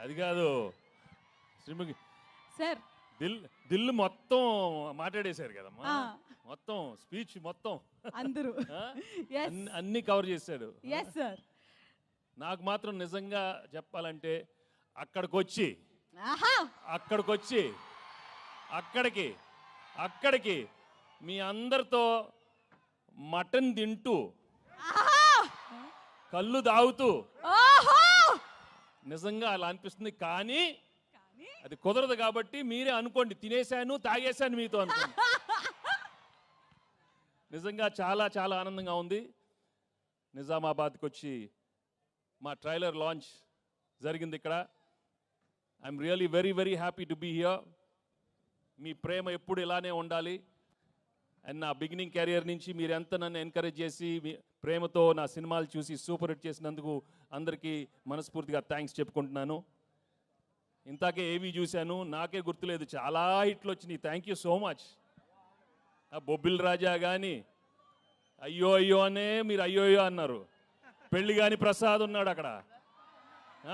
అది కాదు శ్రీముఖి సార్ దిల్ దిల్ మొత్తం మాట్లాడేశారు కదమ్మా మొత్తం స్పీచ్ మొత్తం అందరూ అన్ని కవర్ చేశాడు ఎస్ సార్ నాకు మాత్రం నిజంగా చెప్పాలంటే అక్కడికి అక్కడికి మీ అందరితో మటన్ తింటూ కళ్ళు తాగుతూ నిజంగా అలా అనిపిస్తుంది కానీ అది కుదరదు కాబట్టి మీరే అనుకోండి తినేశాను తాగేశాను మీతో అనుకోండి నిజంగా చాలా చాలా ఆనందంగా ఉంది నిజామాబాద్కి వచ్చి మా ట్రైలర్ లాంచ్ జరిగింది ఇక్కడ I'm really very very happy to be here మీ ప్రేమ ఎప్పుడు ఇలానే ఉండాలి అండ్ నా బిగినింగ్ కెరియర్ నుంచి మీరు ఎంత నన్ను ఎంకరేజ్ చేసి ప్రేమతో నా సినిమాలు చూసి సూపర్ హిట్ చేసినందుకు అందరికీ మనస్ఫూర్తిగా థ్యాంక్స్ చెప్పుకుంటున్నాను ఇంతాకే ఏవి చూశాను నాకే గుర్తులేదు చాలా హిట్లు వచ్చినాయి థ్యాంక్ యూ సో మచ్ బొబ్బిల్ రాజా కానీ అయ్యో అయ్యో అనే మీరు అయ్యో అయ్యో అన్నారు పెళ్లి కాని ప్రసాద్ ఉన్నాడు అక్కడ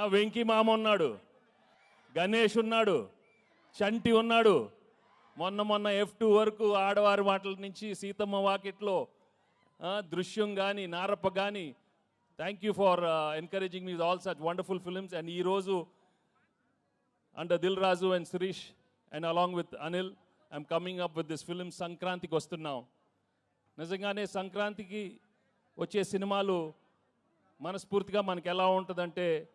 వెంకీ మామ ఉన్నాడు గణేష్ ఉన్నాడు చంటి ఉన్నాడు మొన్న F2 వరకు ఆడవారి మాటల నుంచి సీతమ్మ వాకిట్లో దృశ్యం కానీ నారప్ప కానీ thank you for encouraging me all such wonderful films and ఈరోజు under Dil Raju and Shirish and along with Anil I'm coming up with this film సంక్రాంతికి వస్తున్నాం నిజంగానే సంక్రాంతికి వచ్చే సినిమాలు మనస్ఫూర్తిగా మనకి ఎలా ఉంటుందంటే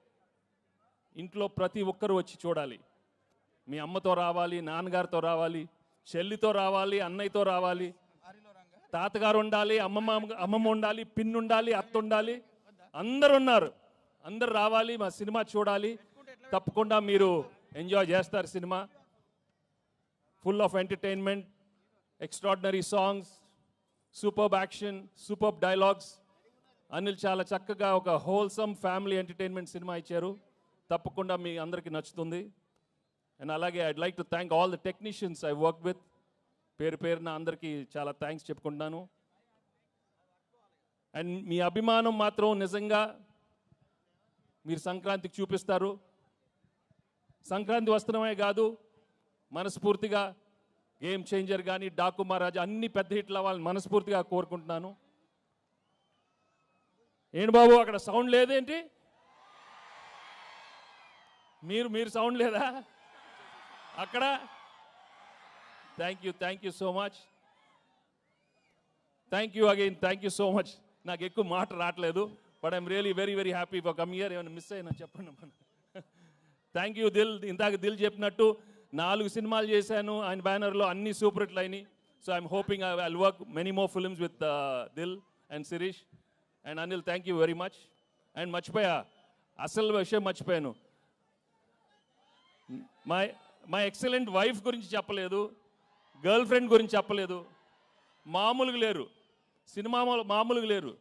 ఇంట్లో ప్రతి ఒక్కరు వచ్చి చూడాలి మీ అమ్మతో రావాలి నాన్నగారితో రావాలి చెల్లితో రావాలి అన్నయ్యతో రావాలి తాతగారు ఉండాలి అమ్మమ్మ ఉండాలి పిన్ ఉండాలి అత్త ఉండాలి అందరు ఉన్నారు అందరు రావాలి మా సినిమా చూడాలి తప్పకుండా మీరు ఎంజాయ్ చేస్తారు cinema full of entertainment extraordinary songs superb action superb dialogues Anil చాలా చక్కగా ఒక హోల్సమ్ ఫ్యామిలీ ఎంటర్టైన్మెంట్ సినిమా ఇచ్చారు తప్పకుండా మీ అందరికీ నచ్చుతుంది అండ్ అలాగే I'd like to thank all the technicians I work with పేరున అందరికీ చాలా థ్యాంక్స్ చెప్పుకుంటున్నాను అండ్ మీ అభిమానం మాత్రం నిజంగా మీరు సంక్రాంతికి చూపిస్తారు సంక్రాంతి వస్త్రమే కాదు మనస్ఫూర్తిగా గేమ్ చేంజర్ కానీ డాకు మహారాజా అన్ని పెద్ద హిట్లు అవ్వాలని మనస్ఫూర్తిగా కోరుకుంటున్నాను ఏంటి బాబు అక్కడ సౌండ్ లేదేంటి మీరు సౌండ్ లేదా అక్కడ thank you so much thank you again thank you so much నాకు ఎక్కువ మాట రావట్లేదు but I'm really very very happy for come here ఏమైనా మిస్ అయినా చెప్పండి థ్యాంక్ యూ దిల్ ఇందాక దిల్ చెప్పినట్టు 4 సినిమాలు చేశాను ఆయన బ్యానర్లో అన్ని సూపర్ హిట్లు అయినాయి so I'm hoping I will work many more films with Dil and Shirish and Anil thank you very much and మర్చిపోయా అసలు విషయం మర్చిపోయాను మా ఎక్సలెంట్ వైఫ్ గురించి చెప్పలేదు గర్ల్ ఫ్రెండ్ గురించి చెప్పలేదు మామూలుగా లేరు సినిమా మామూలుగా లేరు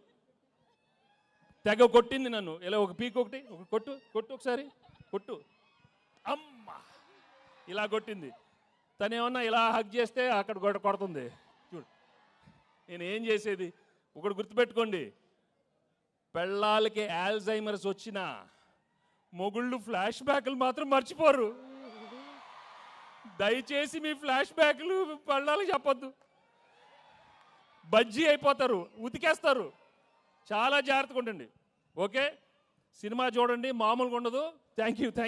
తెగ కొట్టింది నన్ను ఇలా ఒక పీక్ ఒకటి కొట్టు ఒకసారి కొట్టు అమ్మ ఇలా కొట్టింది తను ఏమన్నా ఇలా హగ్ చేస్తే అక్కడ కొడుతుంది చూడు నేను ఏం చేసేది ఒకటి గుర్తుపెట్టుకోండి పెళ్ళాలకి ఆల్జైమర్స్ వచ్చినా మొగుళ్ళు ఫ్లాష్ బ్యాక్లు మాత్రం మర్చిపోరు దయచేసి మీ ఫ్లాష్ బ్యాక్లు పెళ్ళాలకు చెప్పొద్దు బజ్జీ అయిపోతారు ఉతికేస్తారు చాలా జాగ్రత్తగా ఉండండి ఓకే సినిమా చూడండి మామూలుగా ఉండదు థ్యాంక్ యూ